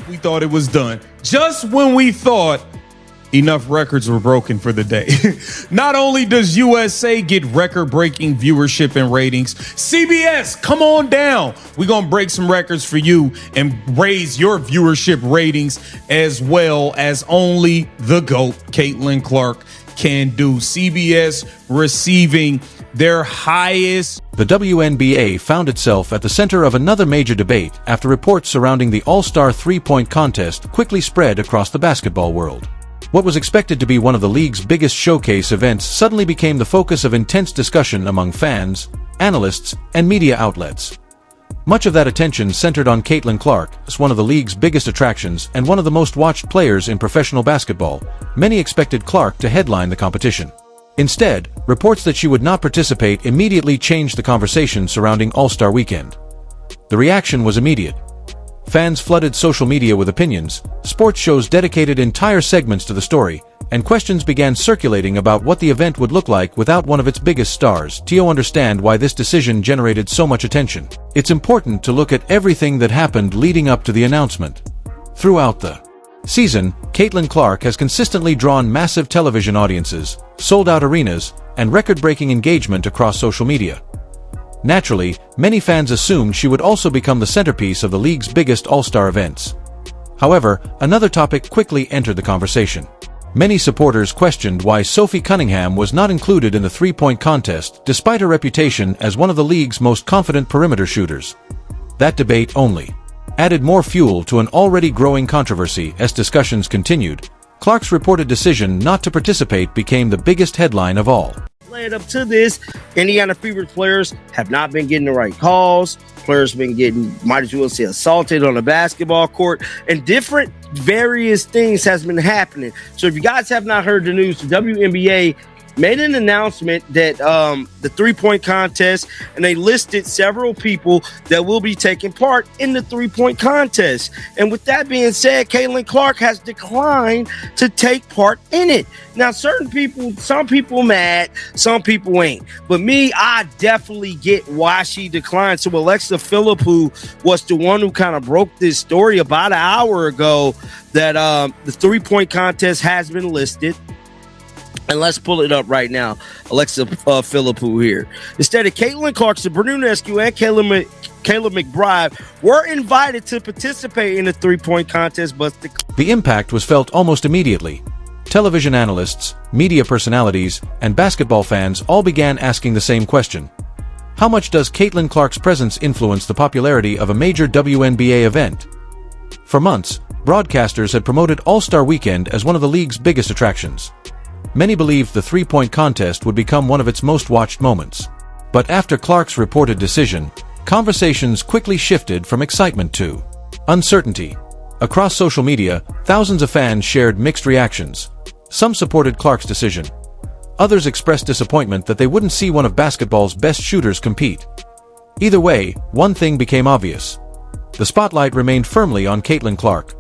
We thought it was done. Just when we thought enough records were broken for the day. Not only does USA get record-breaking viewership and ratings, CBS, come on down. We're going to break some records for you and raise your viewership ratings as well as only the GOAT, Caitlin Clark, can do. CBS receiving their highest. The WNBA found itself at the center of another major debate after reports surrounding the All-Star three-point contest quickly spread across the basketball world. What was expected to be one of the league's biggest showcase events suddenly became the focus of intense discussion among fans, analysts, and media outlets. Much of that attention centered on Caitlin Clark as one of the league's biggest attractions and one of the most watched players in professional basketball. Many expected Clark to headline the competition. Instead, reports that she would not participate immediately changed the conversation surrounding All-Star Weekend. The reaction was immediate. Fans flooded social media with opinions, sports shows dedicated entire segments to the story, and questions began circulating about what the event would look like without one of its biggest stars. To understand why this decision generated so much attention, it's important to look at everything that happened leading up to the announcement. Throughout the season, Caitlin Clark has consistently drawn massive television audiences, sold-out arenas, and record-breaking engagement across social media. Naturally, many fans assumed she would also become the centerpiece of the league's biggest All-Star events. However, another topic quickly entered the conversation. Many supporters questioned why Sophie Cunningham was not included in the three-point contest despite her reputation as one of the league's most confident perimeter shooters. That debate only added more fuel to an already growing controversy as discussions continued. Clark's reported decision not to participate became the biggest headline of all. Led up to this, Indiana Fever players have not been getting the right calls. Players have been getting, might as well say, assaulted on the basketball court, and different various things has been happening. So if you guys have not heard the news, the WNBA made an announcement that the three-point contest, and they listed several people that will be taking part in the three-point contest. And with that being said, Caitlin Clark has declined to take part in it. Now, some people mad, some people ain't. But me, I definitely get why she declined. So Alexa Philippou was the one who kind of broke this story about an hour ago that the three-point contest has been listed. And let's pull it up right now. Alexa Philippou here. Instead of Caitlin Clark, Sabrina Ionescu, and Kayla McBride were invited to participate in the three-point contest, but the impact was felt almost immediately. Television analysts, media personalities, and basketball fans all began asking the same question. How much does Caitlin Clark's presence influence the popularity of a major WNBA event? For months, broadcasters had promoted All-Star Weekend as one of the league's biggest attractions. Many believed the three-point contest would become one of its most watched moments. But after Clark's reported decision, conversations quickly shifted from excitement to uncertainty. Across social media, thousands of fans shared mixed reactions. Some supported Clark's decision. Others expressed disappointment that they wouldn't see one of basketball's best shooters compete. Either way, one thing became obvious. The spotlight remained firmly on Caitlin Clark.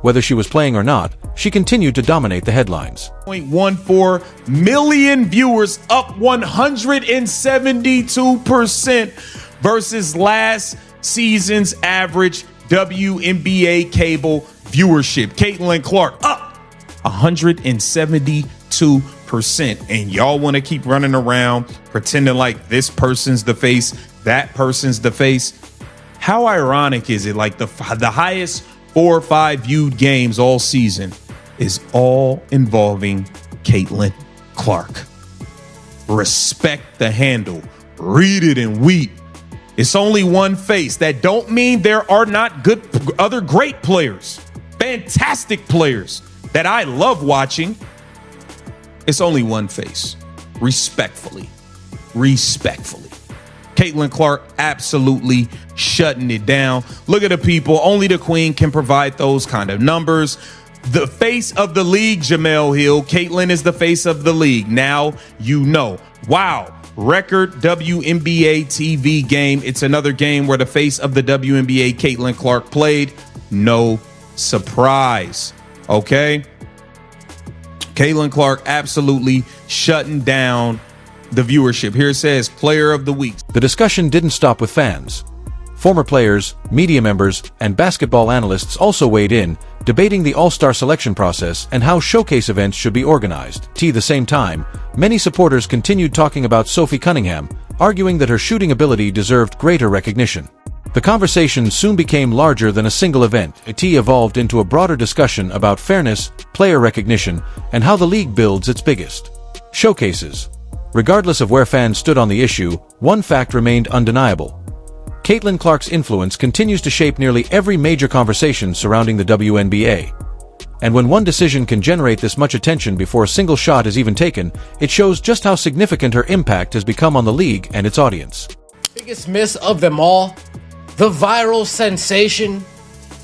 Whether she was playing or not, she continued to dominate the headlines. 0.14 million viewers, up 172% versus last season's average WNBA cable viewership. Caitlin Clark up 172%. And y'all want to keep running around pretending like this person's the face, that person's the face. How ironic is it? Like the highest 4 or 5 viewed games all season is all involving Caitlin Clark. Respect the handle. Read it and weep. It's only one face. That don't mean there are not good other great players, fantastic players that I love watching. It's only one face. Respectfully. Caitlin Clark absolutely shutting it down. Look at the people. Only the queen can provide those kind of numbers. The face of the league, Jamel Hill. Caitlin is the face of the league. Now you know. Wow. Record WNBA TV game. It's another game where the face of the WNBA, Caitlin Clark, played. No surprise. Okay? Caitlin Clark absolutely shutting down the viewership. Here it says Player of the Week. The discussion didn't stop with fans. Former players, media members, and basketball analysts also weighed in, debating the All-Star selection process and how showcase events should be organized. At the same time, many supporters continued talking about Sophie Cunningham, arguing that her shooting ability deserved greater recognition. The conversation soon became larger than a single event. It evolved into a broader discussion about fairness, player recognition, and how the league builds its biggest showcases. Regardless of where fans stood on the issue, one fact remained undeniable. Caitlin Clark's influence continues to shape nearly every major conversation surrounding the WNBA. And when one decision can generate this much attention before a single shot is even taken, it shows just how significant her impact has become on the league and its audience. Biggest miss of them all, the viral sensation,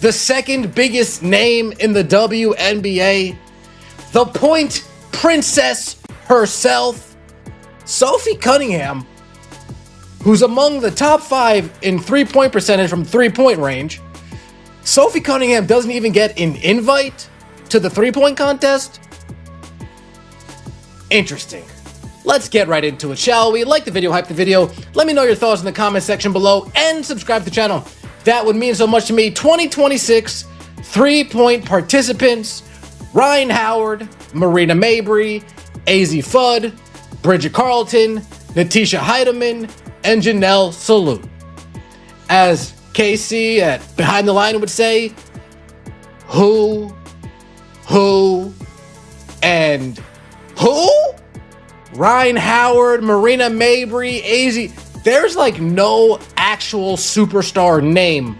the second biggest name in the WNBA, the point princess herself, Sophie Cunningham, who's among the top 5 in three-point percentage from three-point range. Sophie Cunningham doesn't even get an invite to the three-point contest? Interesting. Let's get right into it, shall we? Like the video, hype the video. Let me know your thoughts in the comment section below and subscribe to the channel. That would mean so much to me. 2026 three-point participants: Ryan Howard, Marina Mabrey, AZ Fudd, Bridget Carlton, Natisha Heidemann, and Janelle Salute. As KC at Behind the Line would say, who, and who? Ryan Howard, Marina Mabrey, AZ. There's like no actual superstar name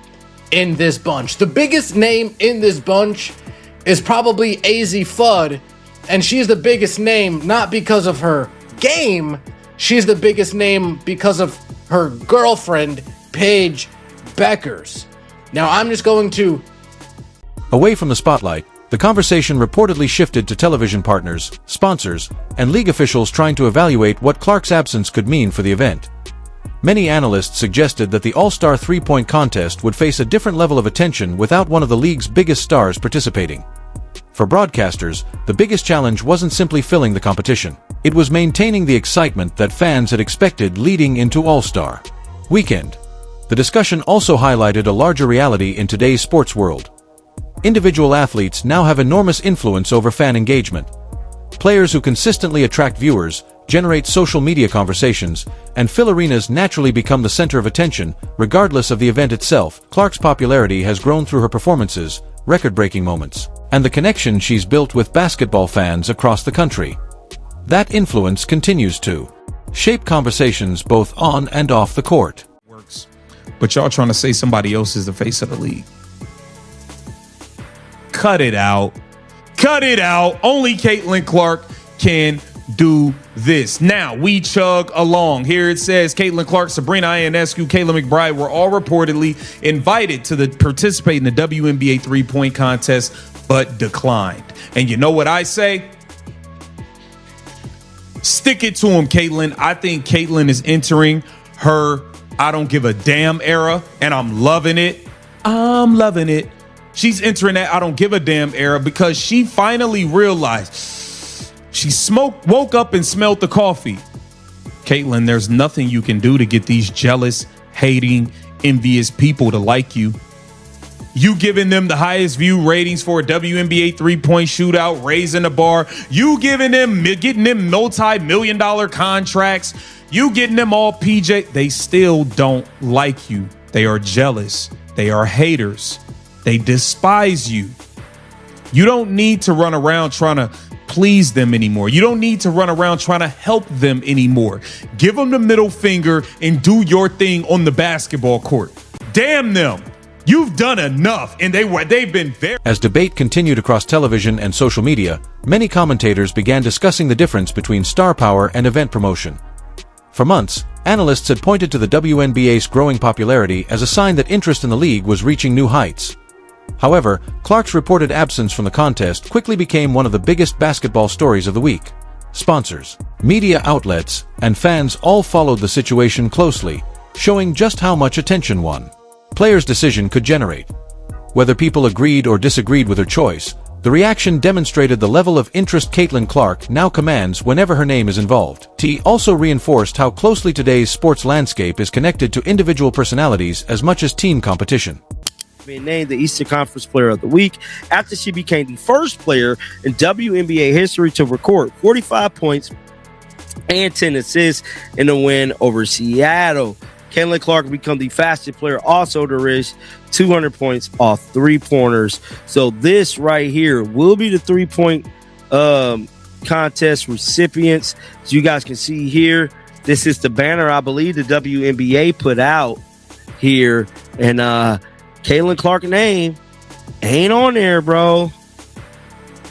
in this bunch. The biggest name in this bunch is probably AZ Fudd, and she's the biggest name not because of her game. She's the biggest name because of her girlfriend, Paige Beckers. Now, I'm just going to... Away from the spotlight, the conversation reportedly shifted to television partners, sponsors, and league officials trying to evaluate what Clark's absence could mean for the event. Many analysts suggested that the All-Star three-point contest would face a different level of attention without one of the league's biggest stars participating. For broadcasters, the biggest challenge wasn't simply filling the competition. It was maintaining the excitement that fans had expected leading into All-Star Weekend. The discussion also highlighted a larger reality in today's sports world. Individual athletes now have enormous influence over fan engagement. Players who consistently attract viewers, generate social media conversations, and fill arenas naturally become the center of attention, regardless of the event itself. Clark's popularity has grown through her performances, record-breaking moments, and the connection she's built with basketball fans across the country. That influence continues to shape conversations both on and off the court. Works, but y'all trying to say somebody else is the face of the league. Cut it out. Cut it out. Only Caitlin Clark can do this. Now, we chug along. Here it says Caitlin Clark, Sabrina Ionescu, Kayla McBride were all reportedly invited to participate in the WNBA three-point contest, but declined. And you know what I say? Stick it to him, Caitlin. I think Caitlin is entering her I don't give a damn era, and I'm loving it. I'm loving it. She's entering that I don't give a damn era because she finally realized she woke up and smelled the coffee. Caitlin, there's nothing you can do to get these jealous, hating, envious people to like you. You giving them the highest view ratings for a WNBA three-point shootout, raising the bar. You getting them multi-million-dollar contracts. You getting them all PJ. They still don't like you. They are jealous. They are haters. They despise you. You don't need to run around trying to please them anymore. You don't need to run around trying to help them anymore. Give them the middle finger and do your thing on the basketball court. Damn them. You've done enough, and they've been very... As debate continued across television and social media, many commentators began discussing the difference between star power and event promotion. For months, analysts had pointed to the WNBA's growing popularity as a sign that interest in the league was reaching new heights. However, Clark's reported absence from the contest quickly became one of the biggest basketball stories of the week. Sponsors, media outlets, and fans all followed the situation closely, showing just how much attention one player's decision could generate. Whether people agreed or disagreed with her choice, The reaction demonstrated the level of interest Caitlin Clark now commands whenever her name is involved. T also reinforced how closely today's sports landscape is connected to individual personalities as much as team competition. Being named the Eastern Conference Player of the Week after she became the first player in WNBA history to record 45 points and 10 assists in the win over Seattle. Caitlin Clark became the fastest player also to reach 200 points off three-pointers. So this right here will be the three-point contest recipients. As you guys can see here, this is the banner I believe the WNBA put out here. And Caitlin Clark's name ain't on there, bro.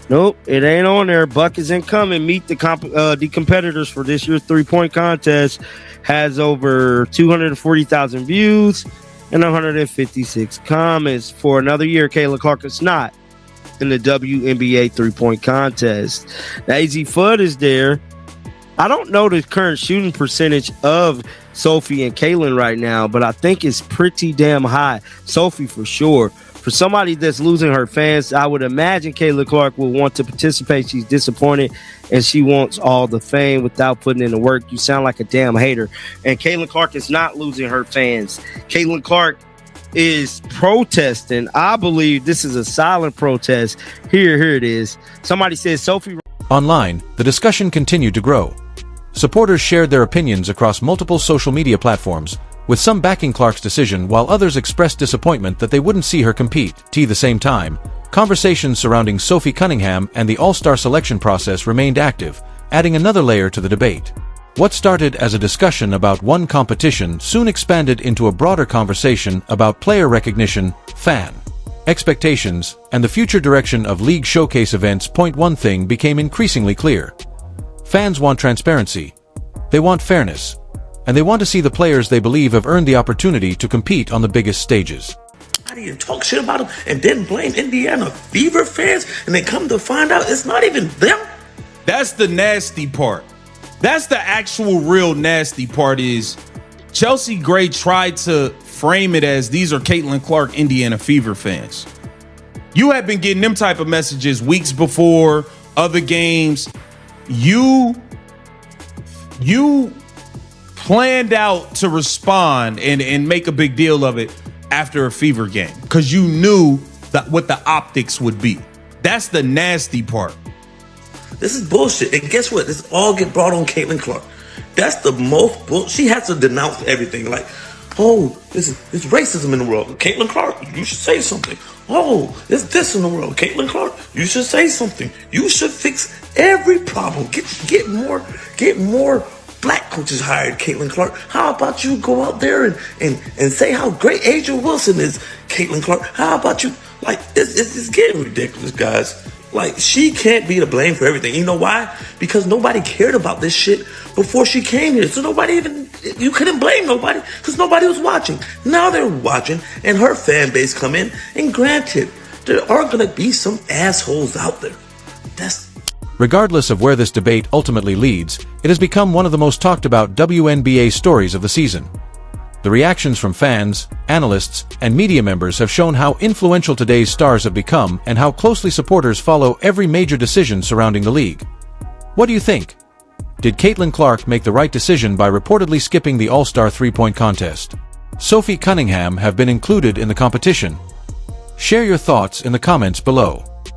Nope, it ain't on there. Buckets incoming. Meet the competitors for this year's three-point contest. Has over 240,000 views and 156 comments. For another year, Caitlin Clark is not in the WNBA three-point contest. Now, AZ Fudd is there. I don't know the current shooting percentage of Sophie and Caitlin right now, but I think it's pretty damn high. Sophie for sure. For somebody that's losing her fans, I would imagine Caitlin Clark will want to participate. She's disappointed, and she wants all the fame without putting in the work. You sound like a damn hater. And Caitlin Clark is not losing her fans. Caitlin Clark is protesting. I believe this is a silent protest. Here it is. Somebody says Sophie. Online, the discussion continued to grow. Supporters shared their opinions across multiple social media platforms, with some backing Clark's decision while others expressed disappointment that they wouldn't see her compete. At the same time, conversations surrounding Sophie Cunningham and the All-Star selection process remained active, adding another layer to the debate. What started as a discussion about one competition soon expanded into a broader conversation about player recognition, fan expectations, and the future direction of league showcase events. One thing became increasingly clear. Fans want transparency, they want fairness, and they want to see the players they believe have earned the opportunity to compete on the biggest stages. How do you talk shit about them and then blame Indiana Fever fans, and they come to find out it's not even them? That's the nasty part. That's the actual real nasty part is Chelsea Gray tried to frame it as these are Caitlin Clark Indiana Fever fans. You have been getting them type of messages weeks before other games. You planned out to respond and make a big deal of it after a Fever game because you knew that what the optics would be. That's the nasty part. This is bullshit. And guess what? This all get brought on Caitlin Clark. That's the most bull. She has to denounce everything. Like, oh, it's racism in the world. Caitlin Clark, you should say something. Oh, it's this in the world. Caitlin Clark, you should say something. You should fix every problem. Get more black coaches hired, Caitlin Clark. How about you go out there and say how great Angel Wilson is, Caitlin Clark? How about you? Like, it's getting ridiculous, guys. Like, she can't be to blame for everything. You know why? Because nobody cared about this shit before she came here. So you couldn't blame nobody because nobody was watching. Now they're watching and her fan base come in. And granted, there are going to be some assholes out there. Regardless of where this debate ultimately leads, it has become one of the most talked about WNBA stories of the season. The reactions from fans, analysts, and media members have shown how influential today's stars have become and how closely supporters follow every major decision surrounding the league. What do you think? Did Caitlin Clark make the right decision by reportedly skipping the All-Star three-point contest? Sophie Cunningham have been included in the competition. Share your thoughts in the comments below.